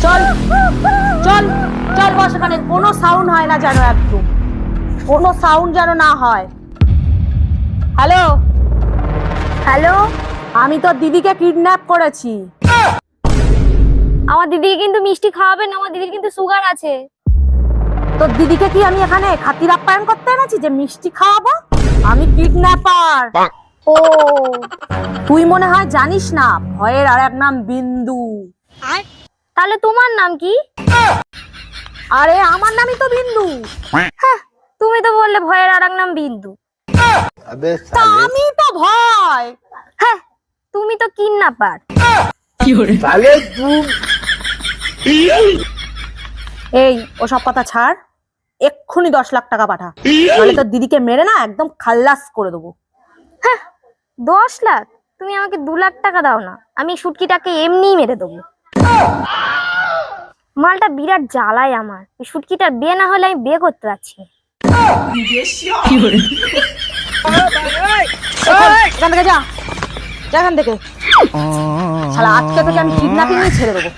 চল চল চল বস এখানে, কোনো সাউন্ড হয় না যেন, একদম কোনো সাউন্ড যেন না হয়। হ্যালো হ্যালো, আমি তোর দিদিকে কিডন্যাপ করেছি। আমার দিদিকে কিন্তু মিষ্টি খাওয়াবেন, আমার দিদির কিন্তু সুগার আছে। তোর দিদিকে কি আমি এখানে খাতির আপ্যায়ন করতে এনেছি যে মিষ্টি খাওয়াবো? আমি কিডন্যাপার। ও, তুই মনে হয় জানিস না, ভয়ের আর এক নাম বিন্দু। তাহলে তোমার নাম কি? আরে আমার নামই তো বিন্দু। হ্যাঁ, তুমি তো বললে ভয়ের আর এক নাম বিন্দু। তা আমি তো ভয়। হ্যাঁ, তুমি তো কিডন্যাপার। এই ওসব কথা ছাড়, এক্ষুনি 10 লাখ টাকা পাঠা, নাহলে তোর দিদিকে মেরে না একদম খাল্লাস করে দেবো। হ্যাঁ, 10 লাখ? তুমি আমাকে 2 লাখ টাকা দাও না, আমি শুটকিটাকে এমনিই মেরে দেবো। মালটা বিরাট জ্বালায় আমার, এই শুটকিটার বিয়ে না হলে আমি বিয়ে করতে পারছি না। এখান থেকে যা, যা এখান থেকে। শালা আজকে থেকে আমি কিডন্যাপিং ছেড়ে দেবো।